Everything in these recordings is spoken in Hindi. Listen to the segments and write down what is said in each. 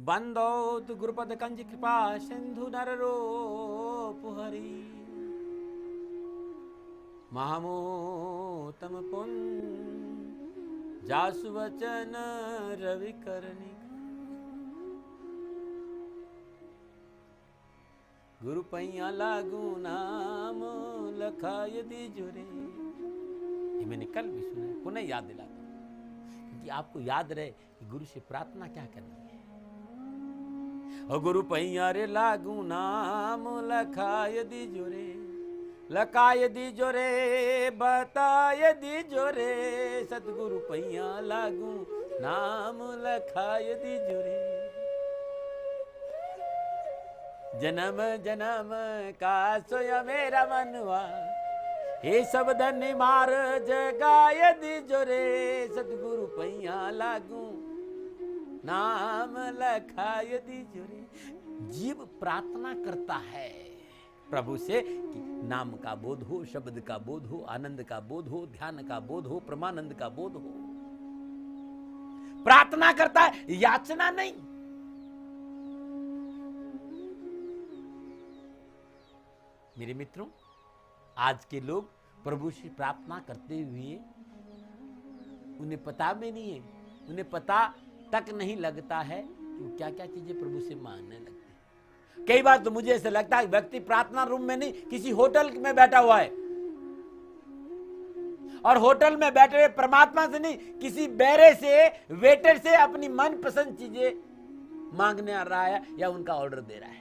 बंदौत गुरुपद कंज कृपा सिंधु नर रूप हरि महामोतम पुन जासु वचन रवि करनी गुरु पैया लागू नाम लखा यदि जुरे। ये मैंने कल भी सुना है, पुनः याद दिलाता हूं क्योंकि आपको याद रहे कि गुरु से प्रार्थना क्या करनी है। और गुरु पैया रे लागू नाम लखा यदि जुरे, लखा यदि जोरे बता यदि जोरे, सतगुरु पैया लागू नाम लखा यदि जोरे। जन्म जन्म का सोया मेरा मनवा, हे सब धन्य मार जगा यदि जोरे, सतगुरु पैया लागू नाम लखा यदि जोरे। जीव प्रार्थना करता है प्रभु से कि नाम का बोध हो, शब्द का बोध हो, आनंद का बोध हो, ध्यान का बोध हो, परमानंद का बोध हो। प्रार्थना करता है, याचना नहीं। मेरे मित्रों, आज के लोग प्रभु से प्रार्थना करते हुए उन्हें पता भी नहीं है, उन्हें पता तक नहीं लगता है कि क्या क्या चीजें प्रभु से मांगने लगते हैं। कई बार तो मुझे ऐसा लगता है व्यक्ति प्रार्थना रूम में नहीं, किसी होटल में बैठा हुआ है और होटल में बैठे हुए परमात्मा से नहीं, किसी बैरे से, वेटर से अपनी मनपसंद चीजें मांगने आ रहा है या उनका ऑर्डर दे रहा है।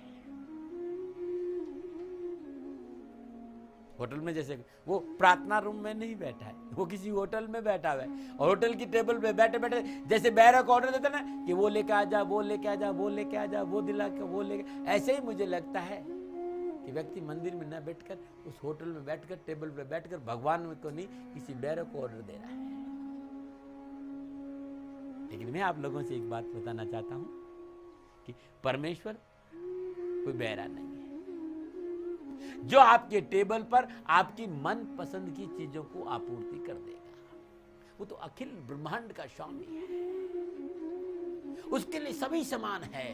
होटल में जैसे वो प्रार्थना रूम में नहीं बैठा है, वो किसी होटल में बैठा हुआ है और होटल की टेबल पे बैठे बैठे जैसे बैरा को ऑर्डर देता ना कि वो लेके आ जा, वो लेके आ जा, वो लेके आ जा, वो दिला के वो लेके, ऐसे ही मुझे लगता है कि व्यक्ति मंदिर में न बैठकर उस होटल में बैठकर टेबल पे बैठकर भगवान को नहीं किसी बैरा को ऑर्डर दे रहा है। लेकिन मैं आप लोगों से एक बात बताना चाहता हूं कि परमेश्वर कोई बैरा नहीं है। जो आपके टेबल पर आपकी मन पसंद की चीजों को आपूर्ति कर देगा, वो तो अखिल ब्रह्मांड का स्वामी है, उसके लिए सभी समान है।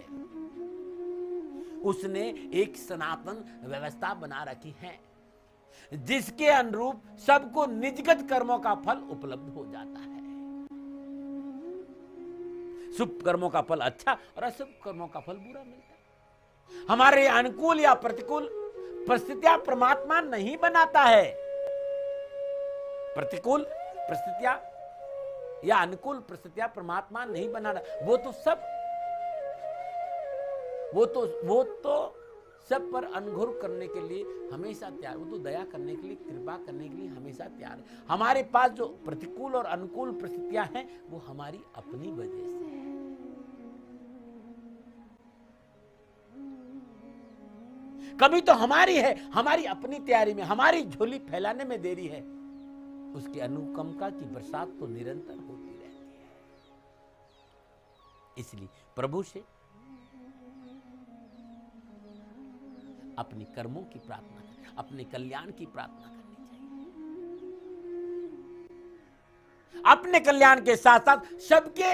उसने एक सनातन व्यवस्था बना रखी है जिसके अनुरूप सबको निजगत कर्मों का फल उपलब्ध हो जाता है। शुभ कर्मों का फल अच्छा और अशुभ कर्मों का फल बुरा मिलता है। हमारे अनुकूल या प्रतिकूल परिस्थितियां परमात्मा नहीं बनाता है। प्रतिकूल परिस्थितियां या अनुकूल परिस्थितियां परमात्मा नहीं बनाना, वो तो सब पर अनुग्रह करने के लिए हमेशा तैयार, वो तो दया करने के लिए, कृपा करने के लिए हमेशा तैयार है। हमारे पास जो प्रतिकूल और अनुकूल परिस्थितियां हैं वो हमारी अपनी वजह से है। कभी तो हमारी है, हमारी अपनी तैयारी में, हमारी झोली फैलाने में देरी है। उसकी अनुकंपा की बरसात तो निरंतर होती रहती है। इसलिए प्रभु से अपने कर्मों की प्रार्थना करें, अपने कल्याण की प्रार्थना करनी चाहिए। अपने कल्याण के साथ साथ सबके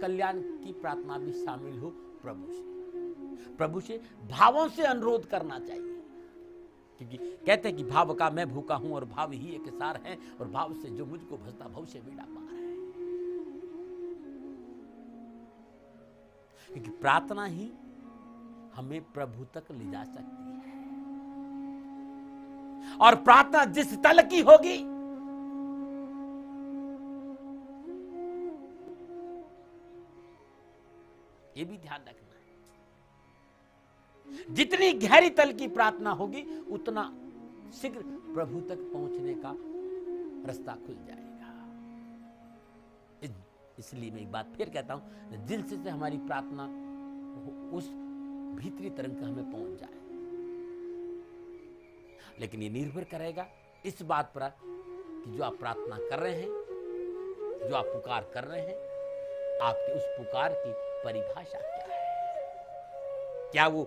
कल्याण की प्रार्थना भी शामिल हो। प्रभु से भावों से अनुरोध करना चाहिए, क्योंकि कहते हैं कि भाव का मैं भूखा हूं और भाव ही एक सार है, और भाव से जो मुझको भसता भव से बीड़ा पार है। क्योंकि प्रार्थना ही हमें प्रभु तक ले जा सकती है, और प्रार्थना जिस तल की होगी ये भी ध्यान रखना है। जितनी गहरी तल की प्रार्थना होगी उतना शीघ्र प्रभु तक पहुंचने का रास्ता खुल जाएगा। इसलिए मैं एक बात फिर कहता हूं, दिल से हमारी प्रार्थना उस भीतरी तरंग हमें पहुंच जाए। लेकिन ये निर्भर करेगा इस बात पर कि जो आप प्रार्थना कर रहे हैं, जो आप पुकार कर रहे हैं, आपकी उस पुकार की परिभाषा क्या है। क्या वो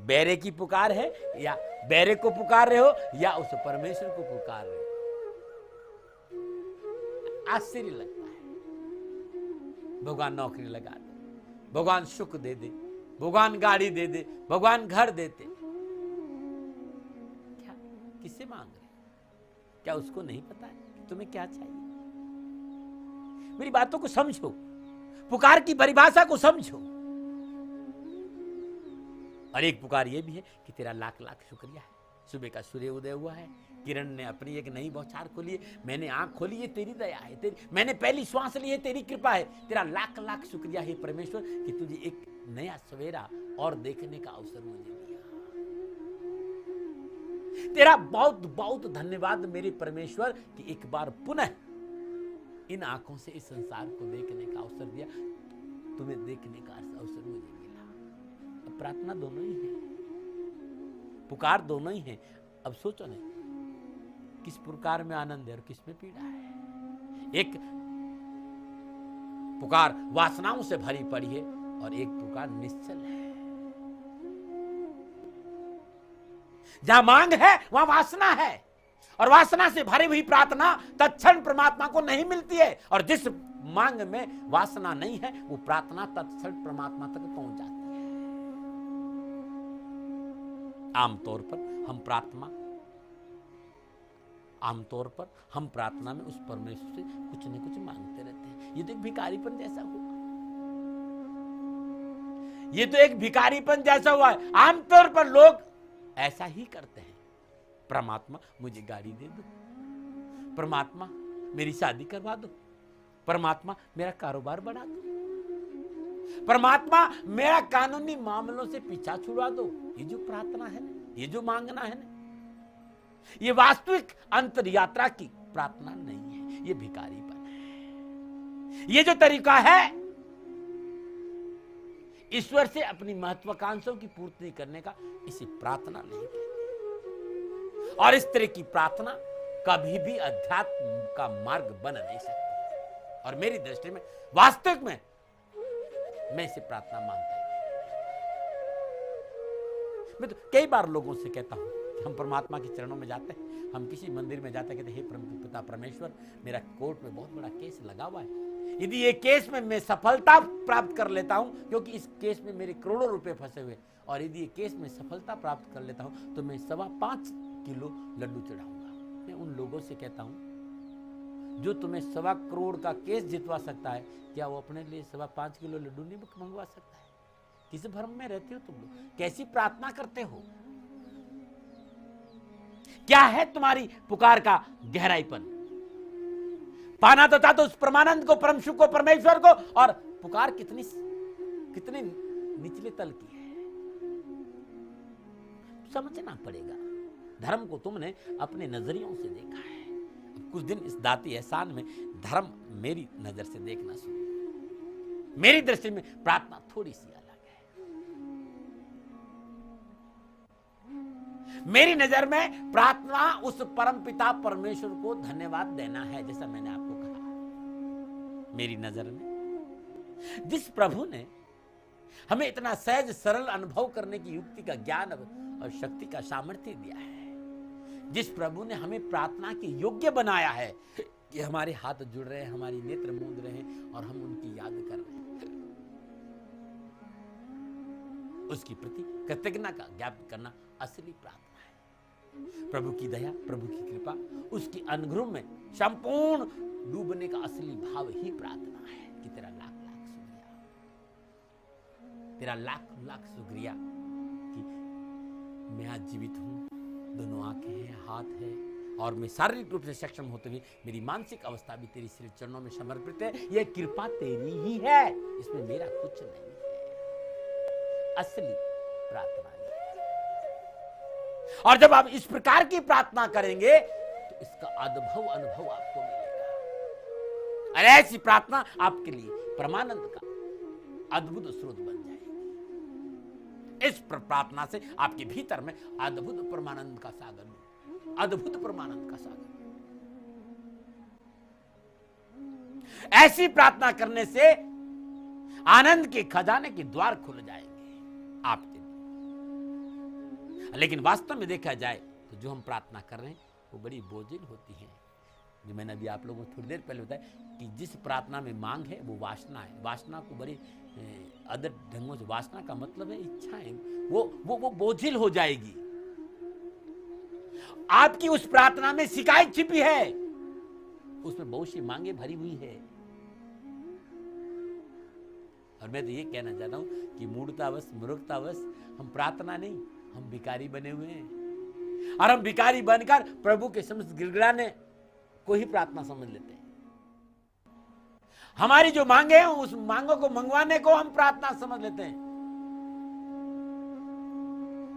बैरे की पुकार है, या बैरे को पुकार रहे हो, या उस परमेश्वर को पुकार रहे हो। आश्चर्य लगता है, भगवान नौकरी लगा दे, भगवान सुख दे दे, भगवान गाड़ी दे दे, भगवान घर देते। क्या किससे मांग रहे? क्या उसको नहीं पता है कि तुम्हें क्या चाहिए? मेरी बातों को समझो, पुकार की परिभाषा को समझो। और एक पुकार यह भी है कि तेरा लाख लाख शुक्रिया है, सुबह का सूर्य उदय हुआ है, किरण ने अपनी एक नई बौछार खोली है, मैंने आंख खोली है, तेरी दया है, मैंने पहली श्वास ली है, तेरी कृपा है। तेरा लाख लाख शुक्रिया है परमेश्वर कि तुझे एक नया सवेरा और देखने का अवसर मुझे दिया। तेरा बहुत बहुत धन्यवाद मेरे परमेश्वर कि एक बार पुनः इन आंखों से इस संसार को देखने का अवसर दिया, तुम्हें देखने का अवसर मुझे मिला। अब प्रार्थना दोनों ही है, पुकार दोनों ही है। अब सोचो नहीं किस प्रकार में आनंद है और किस में पीड़ा है। एक पुकार वासनाओं से भरी पड़ी है और एक पुकार निश्चल है। जहां मांग है वहां वासना है, और वासना से भरी हुई प्रार्थना तत्क्षण परमात्मा को नहीं मिलती है, और जिस मांग में वासना नहीं है वो प्रार्थना तत्क्षण परमात्मा तक पहुंच जाती है। आमतौर पर हम प्रार्थना में उस परमेश्वर से कुछ न कुछ मांगते रहते हैं। ये तो एक भिखारीपन जैसा हुआ, ये तो एक भिखारीपन जैसा हुआ है। आमतौर पर लोग ऐसा ही करते हैं। परमात्मा मुझे गाड़ी दे दो, परमात्मा मेरी शादी करवा दो, परमात्मा मेरा कारोबार बढ़ा दो, परमात्मा मेरा कानूनी मामलों से पीछा छुड़वा दो। ये जो प्रार्थना है ना, ये जो मांगना है ना, ये वास्तविक अंतर यात्रा की प्रार्थना नहीं है, ये भिखारीपन है। ये जो तरीका है ईश्वर से अपनी महत्वाकांक्षाओं की पूर्ति करने का, इसे प्रार्थना नहीं कहते। और इस तरह की प्रार्थना कभी भी अध्यात्म का मार्ग बन नहीं सकती। और मेरी दृष्टि में वास्तविक में मैं इसे प्रार्थना मानता हूं। मैं तो कई बार लोगों से कहता हूं कि हम परमात्मा के चरणों में जाते हैं, हम किसी मंदिर में जाते हैं, कहते हैं हे पिता परमेश्वर, मेरा कोर्ट में बहुत बड़ा केस लगा हुआ है, यदि ये केस में मैं सफलता प्राप्त कर लेता हूं, क्योंकि इस केस में मेरे करोड़ों रुपए फंसे हुए, और यदि ये केस में सफलता प्राप्त कर लेता हूं तो मैं 5.25 किलो लड्डू चढ़ाऊंगा। मैं उन लोगों से कहता हूं जो तुम्हें 1.25 करोड़ का केस जितवा सकता है, क्या वो अपने लिए 5.25 किलो लड्डू नहीं मंगवा सकता है? किस भ्रम में रहते हो तुम लोग? कैसी प्रार्थना करते हो? क्या है तुम्हारी पुकार का गहराईपन? पाना तो था तो उस परमानंद को, परम सुख को, परमेश्वर को, और पुकार कितने निचले तल की है समझना पड़ेगा। धर्म को तुमने अपने नजरियों से देखा है, अब कुछ दिन इस दाती एहसान में धर्म मेरी नजर से देखना शुरू। मेरी दृष्टि में प्रार्थना थोड़ी सी अलग है। मेरी नजर में प्रार्थना उस परम पिता परमेश्वर को धन्यवाद देना है, जैसा मैंने आपको कहा। मेरी नजर में जिस प्रभु ने हमें इतना सहज सरल अनुभव करने की युक्ति का ज्ञान और शक्ति का सामर्थ्य दिया है, जिस प्रभु ने हमें प्रार्थना के योग्य बनाया है कि हमारे हाथ जुड़ रहे हैं, हमारी नेत्र मूंद रहे हैं और हम उनकी याद कर रहे हैं, उसकी प्रति कृतज्ञता का ज्ञापन करना असली प्रार्थना है। प्रभु की दया, प्रभु की कृपा, उसकी अनुग्रह में संपूर्ण डूबने का असली भाव ही प्रार्थना है कि तेरा लाख लाख शुक्रिया, तेरा लाख लाख शुक्रिया कि मैं आज जीवित हूं, दोनों आंखें हैं, हाथ है, और मैं शारीरिक रूप से सक्षम होते हुए मेरी मानसिक अवस्था भी तेरी श्री चरणों में समर्पित है। यह कृपा तेरी ही है, इसमें मेरा कुछ नहीं है। असली प्रार्थना है। और जब आप इस प्रकार की प्रार्थना करेंगे तो इसका अद्भुत अनुभव आपको मिलेगा, और ऐसी प्रार्थना आपके लिए परमानंद का अद्भुत स्रोत बन जाएगी। इस प्रार्थना से आपके भीतर में अद्भुत परमानंद का सागर, अद्भुत परमानंद का सागर। ऐसी प्रार्थना करने से आनंद के खजाने के द्वार खुल जाएंगे आपके लिए। लेकिन वास्तव में देखा जाए तो जो हम प्रार्थना कर रहे हैं वो बड़ी बोझिल होती है, जो मैंने अभी आप लोगों को थोड़ी देर पहले बताया कि जिस प्रार्थना में मांग है वो वासना है। वासना को बड़े अदर ढंगों से, वासना का मतलब है इच्छाएं, वो बोझिल हो जाएगी। आपकी उस प्रार्थना में शिकायत छिपी है, उसमें बहुत सी मांगे भरी हुई है। और मैं तो ये कहना चाहता हूं कि मूर्खतावश मूर्खतावश हम प्रार्थना नहीं, हम भिखारी बने हुए हैं। और हम भिखारी बनकर प्रभु के समक्ष गिड़गिड़ाने को ही प्रार्थना समझ लेते हैं। हमारी जो मांगे हैं उस मांगों को मंगवाने को हम प्रार्थना समझ लेते हैं।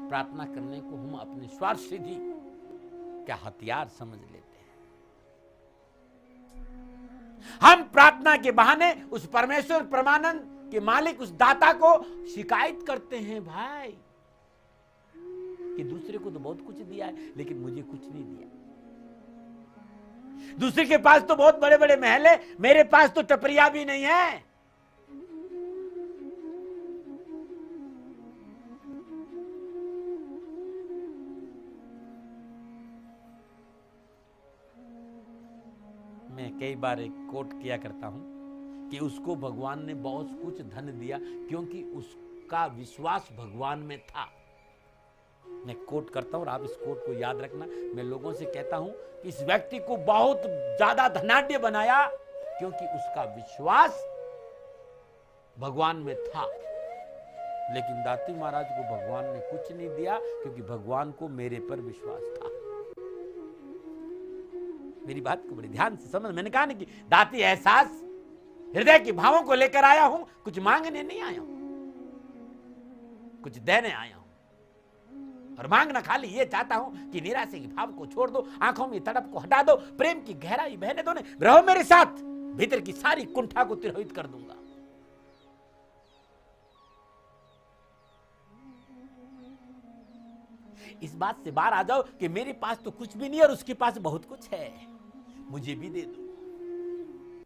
प्रार्थना करने को हम अपने स्वार्थ सिद्धि का हथियार समझ लेते हैं। हम प्रार्थना के बहाने उस परमेश्वर परमानंद के मालिक, उस दाता को शिकायत करते हैं भाई कि दूसरे को तो बहुत कुछ दिया है लेकिन मुझे कुछ नहीं दिया। दूसरे के पास तो बहुत बड़े बड़े महल है, मेरे पास तो टपरिया भी नहीं है। मैं कई बार एक कोट किया करता हूं कि उसको भगवान ने बहुत कुछ धन दिया क्योंकि उसका विश्वास भगवान में था। मैं कोट करता हूं और आप इस कोट को याद रखना। मैं लोगों से कहता हूं कि इस व्यक्ति को बहुत ज्यादा धनाढ्य बनाया क्योंकि उसका विश्वास भगवान में था। लेकिन दाती महाराज को भगवान ने कुछ नहीं दिया क्योंकि भगवान को मेरे पर विश्वास था। मेरी बात को बड़े ध्यान से समझ। मैंने कहा ना कि दाती एहसास हृदय के भावों को लेकर आया हूं, कुछ मांगने नहीं आया हूं, कुछ देने आया हूं। और मांगना खाली ये चाहता हूं कि निराशा के भाव को छोड़ दो, आंखों में तड़प को हटा दो, प्रेम की गहराई बहने दो, रहो मेरे साथ, भीतर की सारी कुंठा को तिरोहित कर दूंगा। इस बात से बाहर आ जाओ कि मेरे पास तो कुछ भी नहीं और उसके पास बहुत कुछ है, मुझे भी दे दो।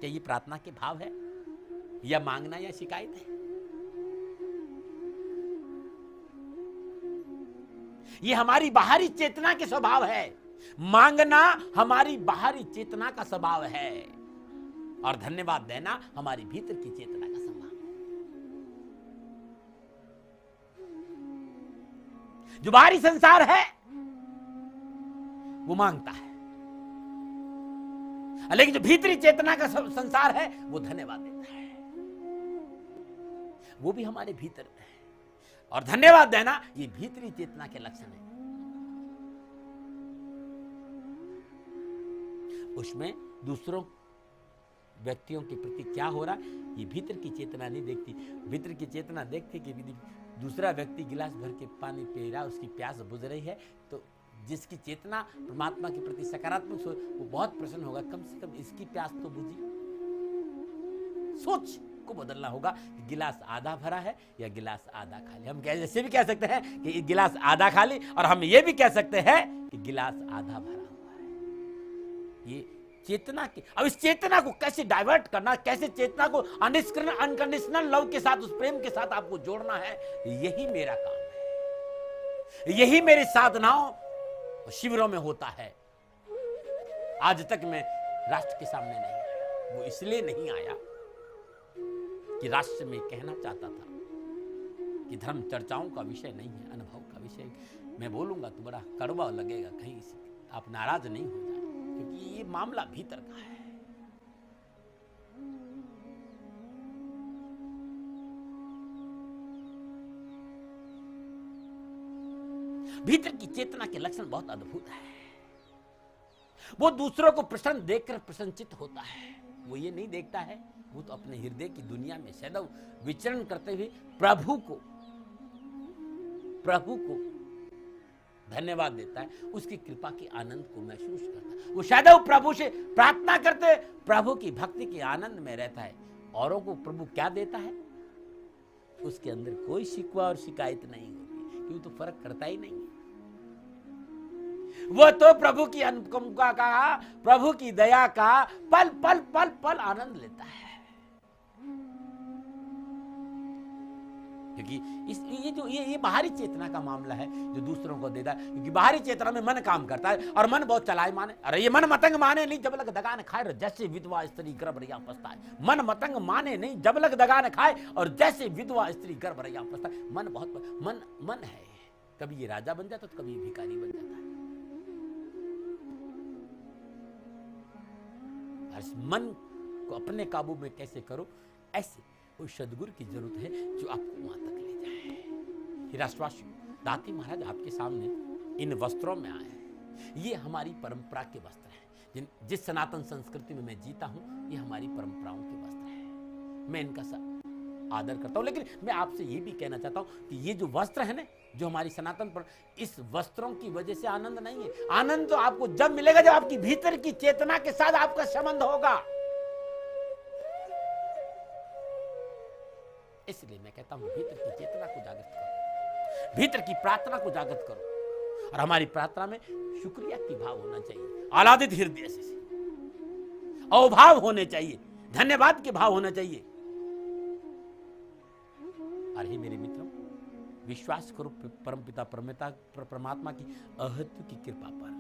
क्या ये प्रार्थना के भाव है या मांगना या शिकायत है? ये हमारी बाहरी चेतना के स्वभाव है। मांगना हमारी बाहरी चेतना का स्वभाव है और धन्यवाद देना हमारी भीतर की चेतना का स्वभाव है। जो बाहरी संसार है वो मांगता है, लेकिन जो भीतरी चेतना का संसार है वो धन्यवाद देता है। वो भी हमारे भीतर में है और धन्यवाद देना ये भीतरी चेतना के लक्षण है। उसमें दूसरों व्यक्तियों के प्रति क्या हो रहा है ये भीतर की चेतना नहीं देखती। भीतर की चेतना देखती कि दूसरा व्यक्ति गिलास भर के पानी पी रहा, उसकी प्यास बुझ रही है, तो जिसकी चेतना परमात्मा के प्रति सकारात्मक हो वो बहुत प्रसन्न होगा, कम से कम इसकी प्यास तो बुझी। सोच को बदलना होगा कि गिलास आधा भरा है या गिलास आधा खाली। हम ऐसे भी कह सकते हैं कि गिलास आधा खाली, और हम ये भी कह सकते हैं कि गिलास आधा भरा हुआ है। ये चेतना की, अब इस चेतना को कैसे डाइवर्ट करना, कैसे चेतना को अनकंडीशनल लव के साथ, उस प्रेम के साथ आपको जोड़ना है, यही मेरा काम है। यही मेरी साधनाओं शिविरों में होता है। आज तक मैं राष्ट्र के सामने नहीं आया, वो इसलिए नहीं आया कि राष्ट्र में कहना चाहता था कि धर्म चर्चाओं का विषय नहीं है, अनुभव का विषय। मैं बोलूंगा तो बड़ा कड़वा लगेगा, कहीं आप नाराज नहीं हो जाए, क्योंकि ये मामला भीतर का है। भीतर की चेतना के लक्षण बहुत अद्भुत है। वो दूसरों को प्रसन्न देखकर प्रसन्नचित्त होता है। वो ये नहीं देखता है, वो तो अपने हृदय की दुनिया में सदैव विचरण करते हुए प्रभु को धन्यवाद देता है, उसकी कृपा के आनंद को महसूस करता है। वो सदैव प्रभु से प्रार्थना करते, प्रभु की भक्ति के आनंद में रहता है। औरों को प्रभु क्या देता है, उसके अंदर कोई शिकवा और शिकायत नहीं होती, क्यों तो फर्क करता ही नहीं है। वो तो प्रभु की अनुकंपा का, प्रभु की दया का पल पल पल पल आनंद लेता है। क्योंकि ये बाहरी चेतना का मामला है जो दूसरों को देता है, क्योंकि बाहरी चेतना में मन काम करता है और मन बहुत चलाए माने। अरे ये मन मतंग माने नहीं जब लग दगा न खाए, जैसे विधवा स्त्री गर्भ रैया पछताए। मन मतंग माने नहीं जब लग दगा न खाए और जैसे विधवा स्त्री गर्भ रैया पछताए। मन बहुत मन है, कभी ये राजा बन जाता तो कभी ये भिखारी बन जाता है। मन को अपने काबू में कैसे करो, ऐसे कोई सदगुरु की जरूरत है जो आपको वहां तक ले जाए। राष्ट्रवासियों, दाती महाराज आपके सामने इन वस्त्रों में आए हैं। ये हमारी परंपरा के वस्त्र हैं। जिस सनातन संस्कृति में मैं जीता हूं, ये हमारी परंपराओं के वस्त्र हैं। मैं इनका आदर करता हूं, लेकिन मैं आपसे ये भी कहना चाहता हूं कि ये जो वस्त्र है ना, जो हमारी सनातन पर, इस वस्त्रों की वजह से आनंद नहीं है। आनंद तो आपको जब मिलेगा जब आपकी भीतर की चेतना के साथ आपका संबंध होगा। इसलिए मैं कहता हूं भीतर की चेतना को जागृत करो, भीतर की प्रार्थना को जागृत करो, और हमारी प्रार्थना में शुक्रिया की भाव होना चाहिए, आह्लादित हृदय से, अभाव होने चाहिए, धन्यवाद के भाव होना चाहिए। अरे मेरे मित्रों, विश्वास करो परमपिता परमात्मा की अहेतु की कृपा पर,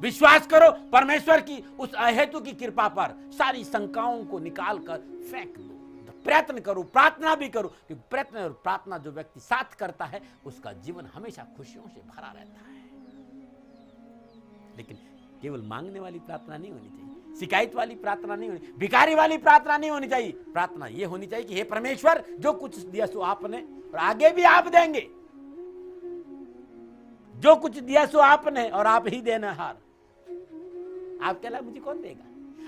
विश्वास करो परमेश्वर की उस अहेतु की कृपा पर। सारी शंकाओं को निकाल कर फेंक दो, प्रयत्न करो, प्रार्थना भी करो, क्योंकि प्रयत्न और प्रार्थना जो व्यक्ति साथ करता है उसका जीवन हमेशा खुशियों से भरा रहता है। लेकिन केवल मांगने वाली प्रार्थना नहीं होनी चाहिए, शिकायत वाली प्रार्थना नहीं होनी, भिखारी वाली प्रार्थना नहीं होनी चाहिए। प्रार्थना यह होनी चाहिए कि हे परमेश्वर, जो कुछ दिया सो आपने और आगे भी आप देंगे, जो कुछ दिया सो आपने और आप ही देना हार। आपके अलावा मुझे कौन देगा?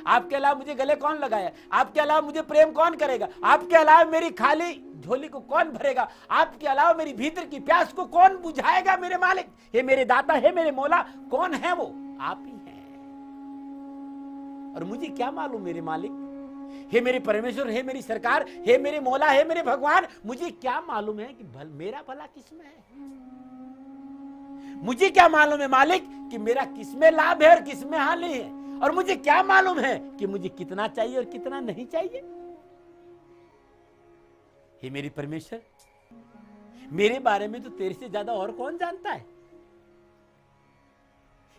आपके अलावा मुझे गले कौन लगाया? आपके अलावा मुझे प्रेम कौन करेगा? आपके अलावा मेरी खाली झोली को कौन भरेगा? आपके अलावा मेरी भीतर की प्यास को कौन बुझाएगा? मेरे मालिक, हे मेरे दाता, हे मेरे मौला, कौन है वो? आप ही हैं। और मुझे क्या मालूम मेरे मालिक, हे मेरे परमेश्वर, हे मेरी सरकार, हे मेरे मौला, हे मेरे भगवान, मुझे क्या मालूम है कि मेरा भला किसमें है? मुझे क्या मालूम है मालिक कि मेरा किसमें लाभ है और किसमें हानि है? और मुझे क्या मालूम है कि मुझे कितना चाहिए और कितना नहीं चाहिए? हे मेरी परमेश्वर, मेरे बारे में तो तेरे से ज्यादा और कौन जानता है?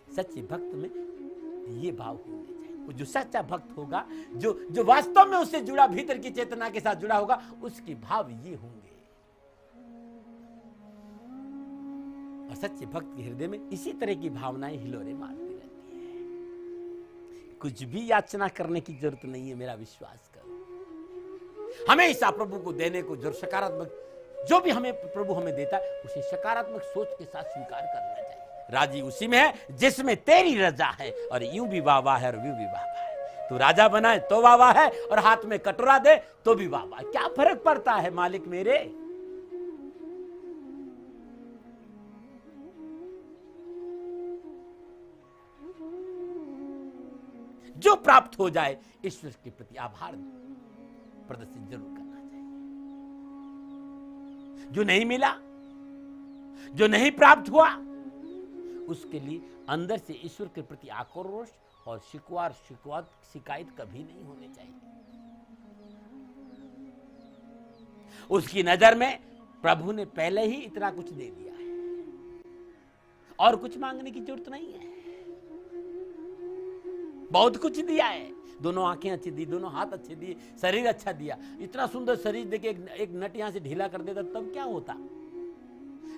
सच्चे भक्त में ये भाव होने चाहिए। जो सच्चा भक्त होगा, जो वास्तव में उससे जुड़ा, भीतर की चेतना के साथ जुड़ा होगा, उसके भाव ये होंगे। और सच्चे भक्त के हृदय में इसी तरह की भावनाएं हिलोरे मारती रहती है। कुछ भी याचना करने की जरूरत नहीं है, मेरा विश्वास करो। हमेशा प्रभु को देने को जो सकारात्मक, जो भी हमें प्रभु हमें देता है, उसे सकारात्मक सोच के साथ स्वीकार करना चाहिए। राजी उसी में है जिसमें तेरी रजा है, और यूं भी वाह वाह है और यूं भी वाह वाह है। तू राजा बनाए तो वाह वाह है, और हाथ में कटोरा दे तो भी वाह वाह। क्या फर्क पड़ता है मालिक मेरे? जो प्राप्त हो जाए, ईश्वर के प्रति आभार प्रदर्शित जरूर करना चाहिए। जो नहीं मिला, जो नहीं प्राप्त हुआ, उसके लिए अंदर से ईश्वर के प्रति आक्रोश और शिकायत कभी नहीं होनी चाहिए। उसकी नजर में प्रभु ने पहले ही इतना कुछ दे दिया है, और कुछ मांगने की जरूरत नहीं है। बहुत कुछ दिया है। दोनों आंखें अच्छी दी, दोनों हाथ अच्छे दिए, शरीर अच्छा दिया। इतना सुंदर शरीर देके एक नट यहां से ढीला कर देता तब क्या होता?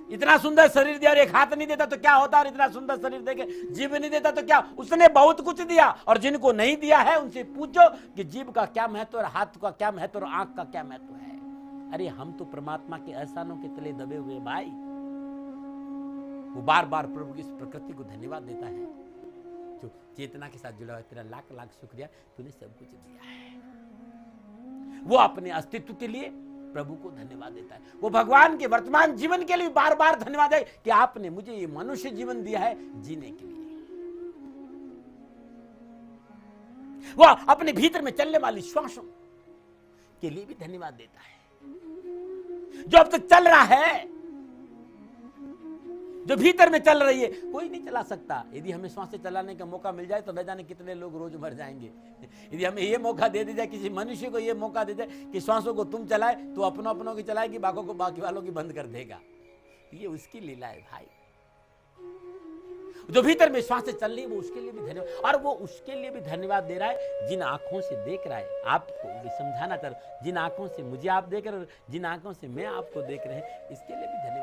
इतना सुंदर शरीर दिया और एक हाथ नहीं देता तो क्या होता? और इतना सुंदर शरीर देके जीभ नहीं देता तो क्या? उसने बहुत कुछ दिया। और जिनको नहीं दिया है उनसे पूछो कि जीभ का क्या महत्व और हाथ का क्या महत्व और आंख का क्या महत्व है। अरे हम तो परमात्मा के एहसानों के तले दबे हुए भाई। वो बार बार प्रभु की इस प्रकृति को धन्यवाद देता है जो चेतना के साथ जुड़ा हुआ। तेरा लाख लाख शुक्रिया, तूने सब कुछ दिया है। वो अपने अस्तित्व के लिए प्रभु को धन्यवाद देता है। वो भगवान के वर्तमान जीवन के लिए बार बार धन्यवाद है कि आपने मुझे ये मनुष्य जीवन दिया है जीने के लिए। वो अपने भीतर में चलने वाली श्वासों के लिए भी धन्यवाद देता है, जो अब तक चल रहा है। जो भीतर में चल रही है, कोई नहीं चला सकता। यदि हमें श्वास चलाने का मौका मिल जाए तो न जाने कितने लोग रोज मर जाएंगे। यदि हमें ये मौका दे दी जाए, किसी मनुष्य को ये मौका दे जाए कि श्वासों को तुम चलाए, तो अपनों की चलाएगी, बाकी वालों की बंद कर देगा। ये उसकी लीला है भाई। जो भीतर में श्वास चल रही है, वो उसके लिए भी धन्यवाद, और वो उसके लिए भी धन्यवाद दे रहा है जिन आंखों से देख रहा है। आपको भी समझाना चाह रहा हूं, जिन आंखों से मुझे आप देख रहे हो, जिन आंखों से मैं आपको देख रहे हैं, इसके लिए भी धन्यवाद।